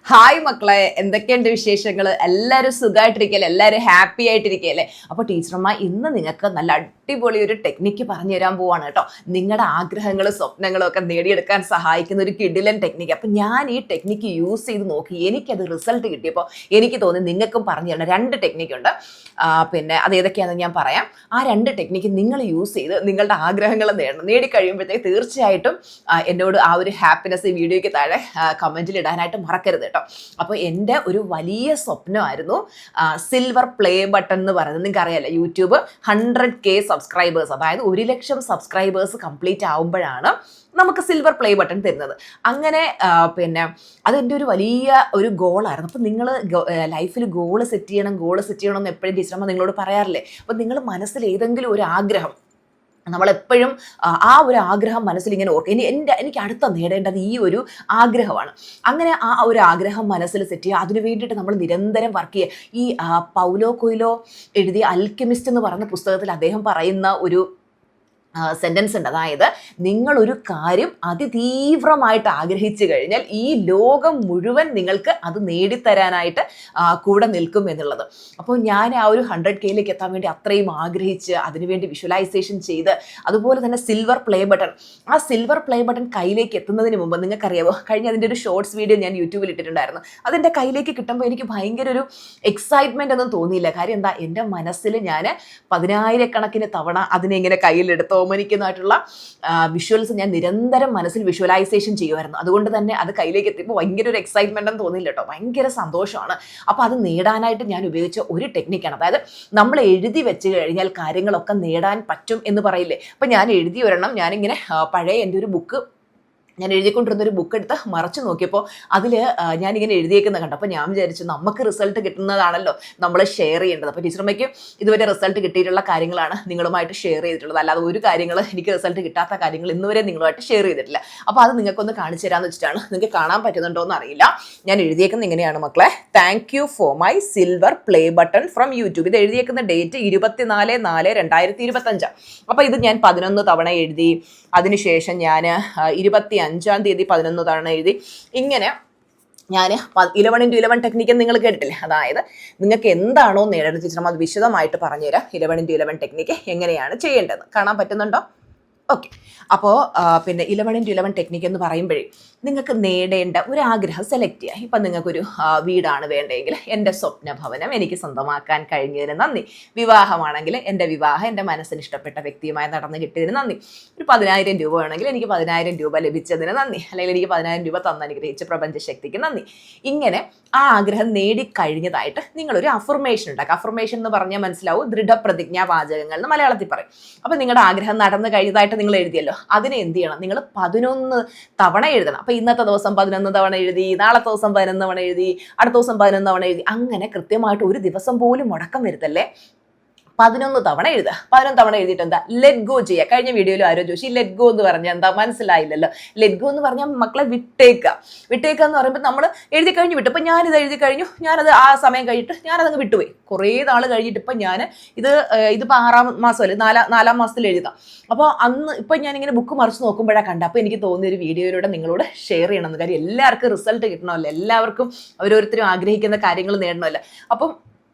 Hi മക്കളെ, എന്തൊക്കെയുണ്ട് വിശേഷങ്ങൾ? എല്ലാവരും സുഖമായിട്ടിരിക്കല്ലേ? എല്ലാവരും ഹാപ്പി ആയിട്ടിരിക്കല്ലേ? അപ്പോൾ ടീച്ചർമാർ ഇന്ന് നിങ്ങൾക്ക് നല്ല അടിപൊളി ഒരു ടെക്നിക്ക് പറഞ്ഞു തരാൻ പോവാണ് കേട്ടോ. നിങ്ങളുടെ ആഗ്രഹങ്ങളും സ്വപ്നങ്ങളും ഒക്കെ നേടിയെടുക്കാൻ സഹായിക്കുന്ന ഒരു കിടിലൻ ടെക്നിക്ക്. അപ്പം ഞാൻ ഈ ടെക്നിക്ക് യൂസ് ചെയ്ത് നോക്കി, എനിക്കത് റിസൾട്ട് കിട്ടിയപ്പോൾ എനിക്ക് തോന്നി നിങ്ങൾക്കും പറഞ്ഞു തരണം. 2 ടെക്നിക്കുണ്ട്. പിന്നെ അത് ഏതൊക്കെയാണെന്ന് ഞാൻ പറയാം. ആ 2 ടെക്നിക്ക് നിങ്ങൾ യൂസ് ചെയ്ത് നിങ്ങളുടെ ആഗ്രഹങ്ങൾ നേടണം. നേടിക്കഴിയുമ്പോഴത്തേക്ക് തീർച്ചയായിട്ടും എന്നോട് ആ ഒരു ഹാപ്പിനെസ് ഈ വീഡിയോയ്ക്ക് താഴെ കമൻറ്റിൽ ഇടാനായിട്ട് മറക്കരുത് കേട്ടോ. അപ്പോൾ എൻ്റെ ഒരു വലിയ സ്വപ്നമായിരുന്നു സിൽവർ പ്ലേ ബട്ടൺ എന്ന് പറയുന്നത്. നിങ്ങൾക്ക് അറിയാലോ, യൂട്യൂബ് 100K സബ്സ്ക്രൈബേഴ്സ്, അതായത് 1,00,000 സബ്സ്ക്രൈബേഴ്സ് കംപ്ലീറ്റ് ആവുമ്പോഴാണ് നമുക്ക് സിൽവർ പ്ലേ ബട്ടൺ തരുന്നത്. അങ്ങനെ പിന്നെ അതെൻ്റെ ഒരു വലിയ ഒരു ഗോളായിരുന്നു. അപ്പം നിങ്ങൾ ലൈഫിൽ ഗോൾ സെറ്റ് ചെയ്യണം എന്ന് എപ്പോഴും ടീച്ചറമ്മ നിങ്ങളോട് പറയാറില്ലേ? അപ്പം നിങ്ങൾ മനസ്സിൽ ഏതെങ്കിലും ഒരു ആഗ്രഹം, നമ്മളെപ്പോഴും ആ ഒരു ആഗ്രഹം മനസ്സിൽ ഇങ്ങനെ ഓർക്കും. എനിക്ക് അടുത്ത നേടേണ്ടത് ഈ ഒരു ആഗ്രഹമാണ്. അങ്ങനെ ആ ഒരു ആഗ്രഹം മനസ്സിൽ സെറ്റ് ചെയ്യുക. അതിനു വേണ്ടിയിട്ട് നമ്മൾ നിരന്തരം വർക്ക് ചെയ്യുക. ഈ പൗലോ കൊയ്ലോ എഴുതിയ അൽക്കെമിസ്റ്റ് എന്ന് പറയുന്ന പുസ്തകത്തിൽ അദ്ദേഹം പറയുന്ന ഒരു സെൻറ്റൻസ് ഉണ്ട്. അതായത്, നിങ്ങളൊരു കാര്യം അതിതീവ്രമായിട്ട് ആഗ്രഹിച്ചു കഴിഞ്ഞാൽ ഈ ലോകം മുഴുവൻ നിങ്ങൾക്ക് അത് നേടിത്തരാനായിട്ട് കൂടെ നിൽക്കും എന്നുള്ളത്. അപ്പോൾ ഞാൻ ആ ഒരു 100Kയിലേക്ക് എത്താൻ വേണ്ടി അത്രയും ആഗ്രഹിച്ച് അതിനുവേണ്ടി വിഷ്വലൈസേഷൻ ചെയ്ത്, അതുപോലെ തന്നെ സിൽവർ പ്ലേ ബട്ടൺ, ആ സിൽവർ പ്ലേ ബട്ടൺ കയ്യിലേക്ക് എത്തുന്നതിന് മുമ്പ് നിങ്ങൾക്കറിയാമോ, കഴിഞ്ഞ അതിൻ്റെ ഒരു ഷോർട്സ് വീഡിയോ ഞാൻ യൂട്യൂബിൽ ഇട്ടിട്ടുണ്ടായിരുന്നു. അതിൻ്റെ കയ്യിലേക്ക് കിട്ടുമ്പോൾ എനിക്ക് ഭയങ്കര ഒരു എക്സൈറ്റ്മെൻ്റ് ഒന്നും തോന്നിയില്ല. കാര്യം എന്താ, എൻ്റെ മനസ്സിൽ ഞാൻ 10,000 തവണ അതിനെ ഇങ്ങനെ കയ്യിലെടുത്ത് ഓമനിക്കുന്നതായിട്ടുള്ള വിഷ്വൽസ് ഞാൻ നിരന്തരം മനസ്സിൽ വിഷ്വലൈസേഷൻ ചെയ്യുമായിരുന്നു. അതുകൊണ്ട് തന്നെ അത് കയ്യിലേക്ക് എത്തിയപ്പോൾ ഭയങ്കര ഒരു എക്സൈറ്റ്മെൻ്റ് ഒന്നും തോന്നിയില്ല കേട്ടോ. ഭയങ്കര സന്തോഷമാണ്. അപ്പോൾ അത് നേടാനായിട്ട് ഞാൻ ഉപയോഗിച്ച ഒരു ടെക്നിക്കാണ്. അതായത്, നമ്മൾ എഴുതി വെച്ച് കഴിഞ്ഞാൽ കാര്യങ്ങളൊക്കെ നേടാൻ പറ്റും എന്ന് പറയില്ലേ? അപ്പം ഞാൻ എഴുതി ഒരെണ്ണം, ഞാനിങ്ങനെ പഴയ എൻ്റെ ഒരു ബുക്ക്, ഞാൻ എഴുതിക്കൊണ്ടിരുന്നൊരു ബുക്ക് എടുത്ത് മറച്ചു നോക്കിയപ്പോൾ അതിൽ ഞാനിങ്ങനെ എഴുതിയേക്കുന്നത് കണ്ടു. അപ്പോൾ ഞാൻ വിചാരിച്ചു, നമുക്ക് റിസൾട്ട് കിട്ടുന്നതാണല്ലോ നമ്മൾ ഷെയർ ചെയ്യേണ്ടത്. അപ്പോൾ ടീച്ചറമ്മയ്ക്ക് ഇതുവരെ റിസൾട്ട് കിട്ടിയിട്ടുള്ള കാര്യങ്ങളാണ് നിങ്ങളുമായിട്ട് ഷെയർ ചെയ്തിട്ടുള്ളത്. അല്ലാതെ ഒരു കാര്യങ്ങൾ, എനിക്ക് റിസൾട്ട് കിട്ടാത്ത കാര്യങ്ങൾ ഇന്നുവരെ നിങ്ങളുമായിട്ട് ഷെയർ ചെയ്തിട്ടില്ല. അപ്പോൾ അത് നിങ്ങൾക്കൊന്ന് കാണിച്ചു തരാമെന്ന് വെച്ചിട്ടാണ്. നിങ്ങൾക്ക് കാണാൻ പറ്റുന്നുണ്ടോ എന്ന് അറിയില്ല. ഞാൻ എഴുതിയേക്കുന്നത് ഇങ്ങനെയാണ് മക്കളെ: thank you for my silver play button from YouTube. ഇത് എഴുതിയേക്കുന്ന ഡേറ്റ് 24/4/2025. അപ്പോൾ ഇത് ഞാൻ 11 തവണ എഴുതി. അതിനുശേഷം ഞാൻ 25-ാം തീയതി 11 തവണ എഴുതി. ഇങ്ങനെ ഞാൻ 11x11 ടെക്നിക്ക് നിങ്ങൾ കേട്ടിട്ടില്ലേ? അതായത്, നിങ്ങൾക്ക് എന്താണോ നേടേണ്ടത് ടീച്ചർ അത് വിശദമായിട്ട് പറഞ്ഞുതരാം. 11x11 ടെക്നിക്ക് എങ്ങനെയാണ് ചെയ്യേണ്ടതെന്ന് കാണാൻ പറ്റുന്നുണ്ടോ? ഓക്കെ. അപ്പോൾ പിന്നെ 11x11 ടെക്നിക്ക് എന്ന് പറയുമ്പോഴേ നിങ്ങൾക്ക് നേടേണ്ട ഒരു ആഗ്രഹം സെലക്ട് ചെയ്യുക. ഇപ്പം നിങ്ങൾക്കൊരു വീടാണ് വേണ്ടതെങ്കിൽ, എൻ്റെ സ്വപ്ന ഭവനം എനിക്ക് സ്വന്തമാക്കാൻ കഴിഞ്ഞതിന് നന്ദി. വിവാഹമാണെങ്കിൽ എൻ്റെ വിവാഹം എൻ്റെ മനസ്സിന് ഇഷ്ടപ്പെട്ട വ്യക്തിയുമായി നടന്ന് കിട്ടിയതിന് നന്ദി. ഒരു 10,000 രൂപ വേണമെങ്കിൽ എനിക്ക് 10,000 രൂപ ലഭിച്ചതിന് നന്ദി. അല്ലെങ്കിൽ എനിക്ക് 10,000 രൂപ തന്നനുഗ്രഹിച്ച പ്രപഞ്ചശക്തിക്ക് നന്ദി. ഇങ്ങനെ ആ ആഗ്രഹം നേടിക്കഴിഞ്ഞതായിട്ട് നിങ്ങളൊരു അഫർമേഷൻ ഉണ്ടാക്കുക. അഫർമേഷൻ എന്ന് പറഞ്ഞാൽ മനസ്സിലാവും, ദൃഢപ്രതിജ്ഞാ വാചകങ്ങൾ എന്ന് മലയാളത്തിൽ പറയും. അപ്പം നിങ്ങളുടെ ആഗ്രഹം നടന്നു കഴിഞ്ഞതായിട്ട് നിങ്ങൾ എഴുതിയല്ലോ, അതിനെ എന്ത് ചെയ്യണം? നിങ്ങൾ 11 തവണ എഴുതണം. അപ്പോൾ ഇന്നത്തെ ദിവസം 11 തവണ എഴുതി, നാളത്തെ ദിവസം 11 തവണ എഴുതി, അടുത്ത ദിവസം 11 തവണ എഴുതി. അങ്ങനെ കൃത്യമായിട്ട് ഒരു ദിവസം പോലും മുടക്കം വരുത്തല്ലേ. 11 തവണ എഴുതുക. 11 തവണ എഴുതിയിട്ട് എന്താ, ലെറ്റ് ഗോ ചെയ്യുക. കഴിഞ്ഞ വീഡിയോയിൽ ആരോ ചോദിച്ചു, ലെറ്റ് ഗോ എന്ന് പറഞ്ഞാൽ എന്താ, മനസ്സിലായില്ലല്ലോ. ലെറ്റ് ഗോ എന്ന് പറഞ്ഞാൽ മക്കളെ വിട്ടേക്കുക. വിട്ടേക്കുക എന്ന് പറയുമ്പോൾ നമ്മൾ എഴുതി കഴിഞ്ഞ് വിട്ടു. ഇപ്പം ഞാനിത് എഴുതി കഴിഞ്ഞു, ഞാനത് ആ സമയം കഴിഞ്ഞിട്ട് ഞാനതങ്ങ് വിട്ടുപോയി. കുറേ നാൾ കഴിഞ്ഞിട്ട് ഇപ്പം ഞാൻ ഇതിപ്പോൾ 6ാം മാസമല്ലേ, 4ാം മാസത്തിൽ എഴുതാം. അപ്പോൾ അന്ന് ഇപ്പം ഞാനിങ്ങനെ ബുക്ക് മറിച്ച് നോക്കുമ്പോഴാണ് കണ്ടത്. അപ്പോൾ എനിക്ക് തോന്നിയൊരു വീഡിയോയിലൂടെ നിങ്ങളോട് ഷെയർ ചെയ്യണമെന്ന്. കാര്യം എല്ലാവർക്കും റിസൾട്ട് കിട്ടണമല്ലോ, എല്ലാവർക്കും ഓരോരുത്തരും ആഗ്രഹിക്കുന്ന കാര്യങ്ങൾ നേടണമല്ലോ. അപ്പം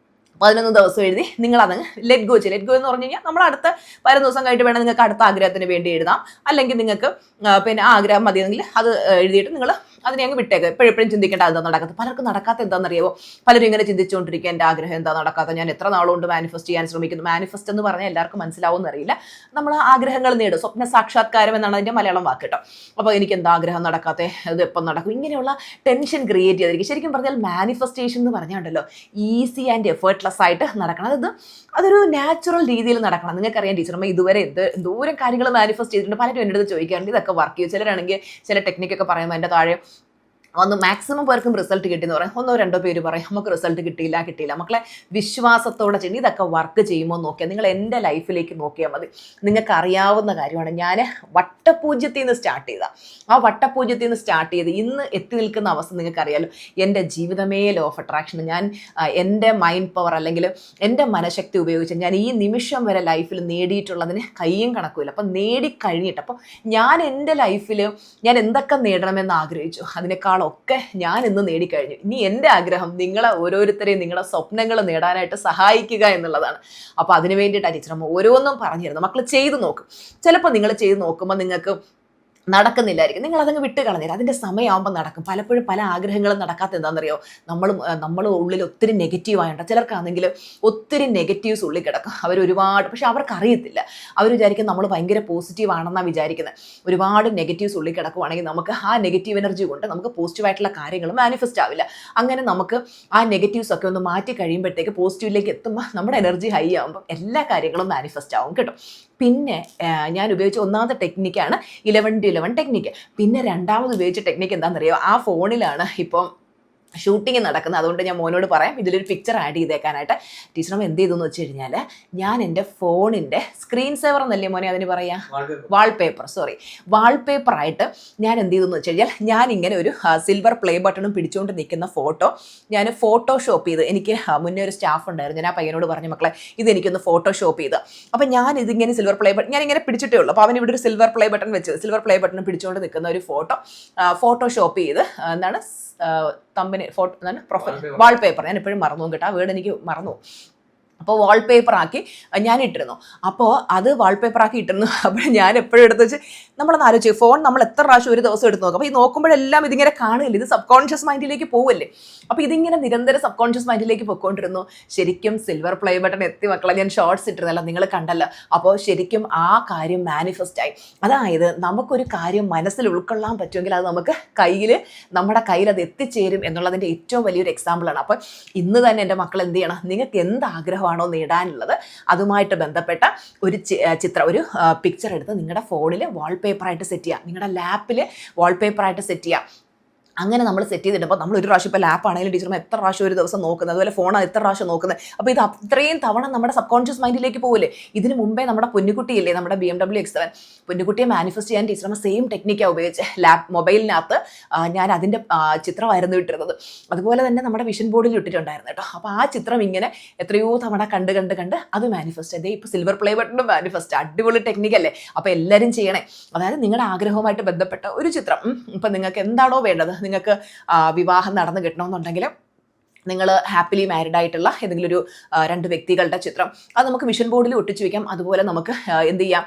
11 ദിവസം എഴുതി നിങ്ങളതങ്ങ് ലെറ്റ് ഗോ ചെയ്യും. ലെറ്റ് ഗോ എന്ന് പറഞ്ഞു കഴിഞ്ഞാൽ നമ്മൾ അടുത്ത 11 ദിവസം കഴിഞ്ഞിട്ട് വേണം നിങ്ങൾക്ക് അടുത്ത ആഗ്രഹത്തിന് വേണ്ടി എഴുതാം. അല്ലെങ്കിൽ നിങ്ങൾക്ക് പിന്നെ ആഗ്രഹം മതിയെങ്കിൽ അത് എഴുതിയിട്ട് നിങ്ങൾ അതിനെ അങ്ങ് വിട്ടേക്ക്. എപ്പോഴും ചിന്തിക്കേണ്ട എന്താ നടക്കാത്തത്. പലർക്കും നടക്കാത്ത എന്താണെന്നറിയാമോ? പലരും ഇങ്ങനെ ചിന്തിച്ചുകൊണ്ടിരിക്കുക, എൻ്റെ ആഗ്രഹം എന്താ നടക്കാത്ത, ഞാൻ എത്ര നാളുകൊണ്ട് മാനിഫെസ്റ്റ് ചെയ്യാൻ ശ്രമിക്കുന്നു. മാനിഫെസ്റ്റ് എന്ന് പറഞ്ഞാൽ എല്ലാവർക്കും മനസ്സിലാവുമെന്ന് അറിയില്ല. നമ്മൾ ആഗ്രഹങ്ങൾ നേടും. സ്വപ്ന സാക്ഷാത്കാരം എന്നാണ് അതിൻ്റെ മലയാളം വാക്ക് കേട്ടോ. അപ്പോൾ എനിക്ക് എന്താ ആഗ്രഹം നടക്കാത്തേ, അത് എപ്പം നടക്കും, ഇങ്ങനെയുള്ള ടെൻഷൻ ക്രിയേറ്റ് ചെയ്തിരിക്കും. ശരിക്കും പറഞ്ഞാൽ മാനിഫെസ്റ്റേഷൻ എന്ന് പറഞ്ഞാണ്ടല്ലോ, ഈസി ആൻഡ് എഫേർട്ട്ലെസ് ആയിട്ട് നടക്കണം. അതൊരു നാച്ചുറൽ രീതിയിൽ നടക്കണം. നിങ്ങൾക്കറിയാം ടീച്ചർമ്മ ഇതുവരെ എന്തോരം കാര്യങ്ങൾ മാനിഫെസ്റ്റ് ചെയ്തിട്ടുണ്ട്. പലരും എൻ്റെ അടുത്ത് ചോദിക്കാറുണ്ട് ഇതൊക്കെ വർക്ക് ചെയ്യും. ചിലരാണെങ്കിൽ ചില ടെക്നിക്കൊക്കെ പറയുമ്പോൾ എൻ്റെ താഴെ ഒന്ന് മാക്സിമം പേർക്കും റിസൾട്ട് കിട്ടിയെന്ന് പറയും. 1-2 പേര് പറയും നമുക്ക് റിസൾട്ട് കിട്ടിയില്ല. മക്കളെ വിശ്വാസത്തോടെ ചെയ്യണം. ഇതൊക്കെ വർക്ക് ചെയ്യുമ്പോൾ നോക്കിയാൽ നിങ്ങൾ എൻ്റെ ലൈഫിലേക്ക് നോക്കിയാൽ മതി. നിങ്ങൾക്ക് അറിയാവുന്ന കാര്യമാണ്. ഞാൻ വട്ടപൂജ്യത്തിൽ നിന്ന് സ്റ്റാർട്ട് ചെയ്ത ആ വട്ടപൂജ്യത്തിൽ നിന്ന് സ്റ്റാർട്ട് ചെയ്ത് ഇന്ന് എത്തി നിൽക്കുന്ന അവസ്ഥ നിങ്ങൾക്കറിയാലോ. എൻ്റെ ജീവിതമേ ലോ ഓഫ് അട്രാക്ഷൻ. ഞാൻ എൻ്റെ മൈൻഡ് പവർ അല്ലെങ്കിൽ എൻ്റെ മനഃശക്തി ഉപയോഗിച്ച് ഞാൻ ഈ നിമിഷം വരെ ലൈഫിൽ നേടിയിട്ടുള്ളതിന് കയ്യും കണക്കുമില്ല. അപ്പം നേടിക്കഴിഞ്ഞിട്ട്, അപ്പോൾ ഞാൻ എൻ്റെ ലൈഫിൽ ഞാൻ എന്തൊക്കെ നേടണമെന്ന് ആഗ്രഹിച്ചു അതിനേക്കാൾ ആഗ്രഹങ്ങളൊക്കെ ഞാൻ ഇന്ന് നേടിക്കഴിഞ്ഞു. ഇനി എൻ്റെ ആഗ്രഹം നിങ്ങളെ ഓരോരുത്തരെയും നിങ്ങളുടെ സ്വപ്നങ്ങൾ നേടാനായിട്ട് സഹായിക്കുക എന്നുള്ളതാണ്. അപ്പോൾ അതിന് വേണ്ടിയിട്ടാണ് ടീച്ചറമ്മ ഓരോന്നും പറഞ്ഞു തരുന്നത്. മക്കൾ ചെയ്ത് നോക്കും. ചിലപ്പോൾ നിങ്ങൾ ചെയ്ത് നോക്കുമ്പോൾ നിങ്ങൾക്ക് നടക്കുന്നില്ലായിരിക്കും, നിങ്ങൾ അതങ്ങ് വിട്ട് കളഞ്ഞില്ല, അതിൻ്റെ സമയമാകുമ്പോൾ നടക്കും. പലപ്പോഴും പല ആഗ്രഹങ്ങളും നടക്കാത്ത എന്താണെന്നറിയോ, നമ്മൾ ഉള്ളിൽ ഒത്തിരി നെഗറ്റീവായുണ്ട്. ചിലർക്കാണെങ്കിൽ ഒത്തിരി നെഗറ്റീവ്സ് ഉള്ളിൽ കിടക്കും. ഒരുപാട്, പക്ഷെ അവർക്ക് അറിയത്തില്ല. അവർ വിചാരിക്കും നമ്മൾ ഭയങ്കര പോസിറ്റീവ് ആണെന്നാണ് വിചാരിക്കുന്നത്. ഒരുപാട് നെഗറ്റീവ്സ് ഉള്ളിൽ കിടക്കുവാണെങ്കിൽ നമുക്ക് ആ നെഗറ്റീവ് എനർജി കൊണ്ട് നമുക്ക് പോസിറ്റീവായിട്ടുള്ള കാര്യങ്ങൾ മാനിഫെസ്റ്റ് ആവില്ല. അങ്ങനെ നമുക്ക് ആ നെഗറ്റീവ്സ് ഒക്കെ ഒന്ന് മാറ്റി കഴിയുമ്പോഴത്തേക്ക് പോസിറ്റീവിലേക്ക് എത്തുമ്പോൾ നമ്മുടെ എനർജി ഹൈ ആകുമ്പോൾ എല്ലാ കാര്യങ്ങളും മാനിഫെസ്റ്റ് ആവും കേട്ടോ. പിന്നെ ഞാൻ ഉപയോഗിച്ച ഒന്നാമത്തെ ടെക്നിക്കാണ് 11-11 ടെക്നിക്ക്. പിന്നെ രണ്ടാമത് ഉപയോഗിച്ച ടെക്നിക്ക് എന്താണെന്നറിയോ, ആ ഫോണിലാണ് ഇപ്പം ഷൂട്ടിങ് നടക്കുന്നത്. അതുകൊണ്ട് ഞാൻ മോനോട് പറയാം ഇതിലൊരു പിക്ചർ ആഡ് ചെയ്തേക്കാനായിട്ട്. ടീച്ചറമ്മ എന്ത് ചെയ്തു എന്ന് വെച്ച് കഴിഞ്ഞാൽ, ഞാൻ എൻ്റെ ഫോണിൻ്റെ സ്ക്രീൻ സേവർ എന്നല്ലേ മോനെ അതിന് പറയാം, വാൾപേപ്പറായിട്ട് ഞാൻ എന്ത് ചെയ്തു എന്ന് വെച്ച് കഴിഞ്ഞാൽ, ഞാൻ ഇങ്ങനെ ഒരു സിൽവർ പ്ലേ ബട്ടണും പിടിച്ചുകൊണ്ട് നിൽക്കുന്ന ഫോട്ടോ ഞാൻ ഫോട്ടോഷോപ്പ് ചെയ്ത്, എനിക്ക് മുന്നേ ഒരു സ്റ്റാഫ് ഉണ്ടായിരുന്നു, ഞാൻ ആ പയ്യനോട് പറഞ്ഞു മക്കളെ ഇതെനിക്കൊന്ന് ഫോട്ടോഷോപ്പ് ചെയ്ത്, അപ്പം ഞാൻ ഇതിങ്ങനെ സിൽവർ പ്ലേ ബട്ടൺ ഞാനിങ്ങനെ പിടിച്ചിട്ടേ ഉള്ളൂ. അപ്പോൾ അവൻ ഇവിടെ ഒരു സിൽവർ പ്ലേ ബട്ടൺ പിടിച്ചുകൊണ്ട് നിൽക്കുന്ന ഒരു ഫോട്ടോഷോപ്പ് ചെയ്ത് എന്താണ് തമ്പനി ഫോട്ടോ എന്താണ് വാൾപേപ്പർ, ഞാൻ എപ്പോഴും മറന്നു കേട്ടോ, ആ വേർഡ് എനിക്ക് മറന്നു. അപ്പോൾ വാൾപേപ്പറാക്കി ഞാൻ ഇട്ടിരുന്നു. അപ്പോൾ അത് വാൾപേപ്പറാക്കി ഇട്ടിരുന്നു. അപ്പോൾ ഞാൻ എപ്പോഴും എടുത്ത് വെച്ച് നമ്മളൊന്ന് ആലോചിച്ചു, ഫോൺ നമ്മൾ എത്ര പ്രാവശ്യം ഒരു ദിവസം എടുത്ത് നോക്കും. അപ്പോൾ ഈ നോക്കുമ്പോഴെല്ലാം ഇതിങ്ങനെ കാണുകയില്ല, ഇത് സബ് കോൺഷ്യസ് മൈൻഡിലേക്ക് പോവല്ലേ. അപ്പോൾ ഇതിങ്ങനെ നിരന്തരം സബ് കോൺഷ്യസ് മൈൻഡിലേക്ക് പോയിക്കൊണ്ടിരുന്നു. ശരിക്കും സിൽവർ പ്ലേ ബട്ടൺ എത്തി മക്കളെ, ഞാൻ ഷോർട്സ് ഇട്ടിരുന്നല്ലോ, നിങ്ങൾ കണ്ടല്ലോ. അപ്പോൾ ശരിക്കും ആ കാര്യം മാനിഫെസ്റ്റ് ആയി. അതായത് നമുക്കൊരു കാര്യം മനസ്സിൽ ഉൾക്കൊള്ളാൻ പറ്റുമെങ്കിൽ അത് നമുക്ക് നമ്മുടെ കയ്യിൽ അത് എത്തിച്ചേരും എന്നുള്ളതിൻ്റെ ഏറ്റവും വലിയൊരു എക്സാമ്പിളാണ്. അപ്പോൾ ഇന്ന് തന്നെ എൻ്റെ മക്കൾ എന്ത് ചെയ്യണം, നിങ്ങൾക്ക് എന്ത് ആഗ്രഹമാണോ നേടാനുള്ളത് അതുമായിട്ട് ബന്ധപ്പെട്ട ഒരു ഒരു പിക്ചർ എടുത്ത് നിങ്ങളുടെ ഫോണിൽ വാൾപേപ്പറായിട്ട് സെറ്റ് ചെയ്യുക, നിങ്ങളുടെ ലാപ്പിൽ വാൾപേപ്പറായിട്ട് സെറ്റ് ചെയ്യുക. അങ്ങനെ നമ്മൾ സെറ്റ് ചെയ്തിട്ടുമ്പോൾ നമ്മൾ ഒരു പ്രാവശ്യം ഇപ്പോൾ ലാപ്പ് ആണെങ്കിലും ടീച്ചർമാർ എത്ര പ്രാവശ്യം ഒരു ദിവസം നോക്കുന്നത്, അതുപോലെ ഫോണാണ് എത്ര പ്രാവശ്യം നോക്കുന്നത്. അപ്പോൾ ഇത് അത്രയും തവണ നമ്മുടെ സബ് കോൺഷ്യസ് മൈൻഡിലേക്ക് പോകില്ലേ. ഇതിന് മുമ്പേ നമ്മുടെ പൊന്നുകുട്ടിയില്ലേ, നമ്മുടെ BMW X7 പൊന്നുകുട്ടിയെ മാനിഫെസ്റ്റ് ചെയ്യാൻ ടീച്ചർമാർ സെയിം ടെക്നിക്കാണ് ഉപയോഗിച്ച് മൊബൈലിനകത്ത് ഞാൻ അതിൻ്റെ ചിത്രമായിരുന്നു ഇട്ടിരുന്നത്. അതുപോലെ തന്നെ നമ്മുടെ വിഷൻ ബോർഡിൽ ഇട്ടിട്ടുണ്ടായിരുന്നു കേട്ടോ. അപ്പോൾ ആ ചിത്രം ഇങ്ങനെ എത്രയോ തവണ കണ്ട് അത് മാനിഫെസ്റ്റ് അതേ ഇപ്പോൾ സിൽവർ പ്ലേ ബട്ടണും മാനിഫെസ്റ്റ്. അടിപൊളി ടെക്നിക്കല്ലേ. അപ്പോൾ എല്ലാവരും ചെയ്യണേ. അതായത് നിങ്ങളുടെ ആഗ്രഹവുമായിട്ട് ബന്ധപ്പെട്ട ഒരു ചിത്രം, ഇപ്പം നിങ്ങൾക്ക് എന്താണോ വേണ്ടത്, നിങ്ങൾക്ക് വിവാഹം നടന്നു കിട്ടണമെന്നുണ്ടെങ്കിൽ നിങ്ങൾ ഹാപ്പിലി മാരിഡ് ആയിട്ടുള്ള ഏതെങ്കിലും ഒരു 2 വ്യക്തികളുടെ ചിത്രം അത് നമുക്ക് വിഷൻ ബോർഡിൽ ഒട്ടിച്ചു വയ്ക്കാം. അതുപോലെ നമുക്ക് എന്ത് ചെയ്യാം,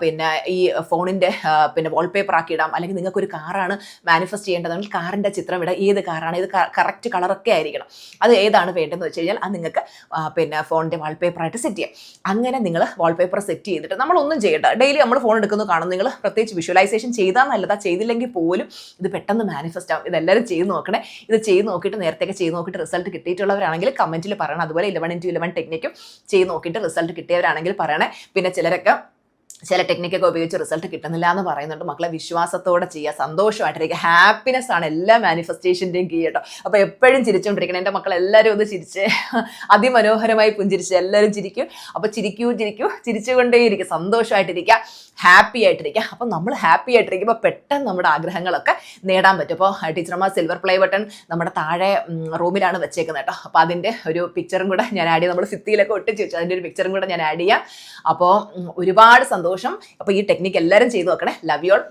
പിന്നെ ഈ ഫോണിൻ്റെ പിന്നെ വാൾപേപ്പർ ആക്കി ഇടാം. അല്ലെങ്കിൽ നിങ്ങൾക്കൊരു കാറാണ് മാനിഫെസ്റ്റ് ചെയ്യേണ്ടതെങ്കിൽ കാറിൻ്റെ ചിത്രം ഇടാം. ഏത് കാറാണ്, ഇത് കറക്റ്റ് കളറൊക്കെ ആയിരിക്കണം. അത് ഏതാണ് വേണ്ടതെന്ന് വെച്ച് കഴിഞ്ഞാൽ അത് നിങ്ങൾക്ക് പിന്നെ ഫോണിൻ്റെ വാൾപേപ്പറായിട്ട് സെറ്റ് ചെയ്യാം. അങ്ങനെ നിങ്ങൾ വാൾപേപ്പർ സെറ്റ് ചെയ്തിട്ട് നമ്മളൊന്നും ചെയ്യേണ്ട, ഡെയിലി നമ്മൾ ഫോൺ എടുക്കുന്നു കാണും. നിങ്ങൾ പ്രത്യേകിച്ച് വിഷ്വലൈസേഷൻ ചെയ്താൽ നല്ലതാ, ചെയ്തില്ലെങ്കിൽ പോലും ഇത് പെട്ടെന്ന് മാനിഫെസ്റ്റ് ആവും. ഇതെല്ലാവരും ചെയ്ത് നോക്കണേ. ഇത് ചെയ്ത് നോക്കിയിട്ട് നേരത്തെ ചെയ്ത് നോക്കിയിട്ട് റിസൾട്ട് കിട്ടിയിട്ടുള്ളവരാണെങ്കിൽ കമൻറ്റിൽ പറയണം. അതുപോലെ 11-11 ടെക്നിക്കും ചെയ്ത് നോക്കിയിട്ട് റിസൾട്ട് കിട്ടിയവരാണെങ്കിൽ പറയണേ. പിന്നെ ചില ടെക്നിക്കൊക്കെ ഉപയോഗിച്ച് റിസൾട്ട് കിട്ടുന്നില്ല എന്ന് പറയുന്നുണ്ട്. മക്കളെ വിശ്വാസത്തോടെ ചെയ്യുക, സന്തോഷമായിട്ടിരിക്കുക. ഹാപ്പിനെസ് ആണ് എല്ലാ മാനിഫെസ്റ്റേഷൻ്റെയും കീ കേട്ടോ. അപ്പോൾ എപ്പോഴും ചിരിച്ചുകൊണ്ടിരിക്കണം. എൻ്റെ മക്കൾ എല്ലാവരും ഒന്ന് ചിരിച്ച് അതിമനോഹരമായി പുഞ്ചിരിച്ച് എല്ലാവരും ചിരിക്കും. അപ്പോൾ ചിരിച്ചുകൊണ്ടേയിരിക്കും, സന്തോഷമായിട്ടിരിക്കുക, ഹാപ്പി ആയിട്ടിരിക്കുക. അപ്പം നമ്മൾ ഹാപ്പി ആയിട്ടിരിക്കുമ്പോൾ പെട്ടെന്ന് നമ്മുടെ ആഗ്രഹങ്ങളൊക്കെ നേടാൻ പറ്റും. അപ്പോൾ ടീച്ചർമാർ സിൽവർ പ്ലേ ബട്ടൺ നമ്മുടെ താഴെ റൂമിലാണ് വെച്ചേക്കുന്നത് കേട്ടോ. അപ്പോൾ അതിൻ്റെ ഒരു പിക്ചറും കൂടെ ഞാൻ ആഡ് ചെയ്യാം. നമ്മൾ ഭിത്തിയിലൊക്കെ ഒട്ടിച്ച് വെച്ചു, അതിൻ്റെ ഒരു പിക്ചറും കൂടെ ഞാൻ ആഡ് ചെയ്യാം. അപ്പോൾ ഒരുപാട് സന്തോഷം. അപ്പോൾ ഈ ടെക്നിക്ക് എല്ലാവരും ചെയ്തു നോക്കണേ. Love you all.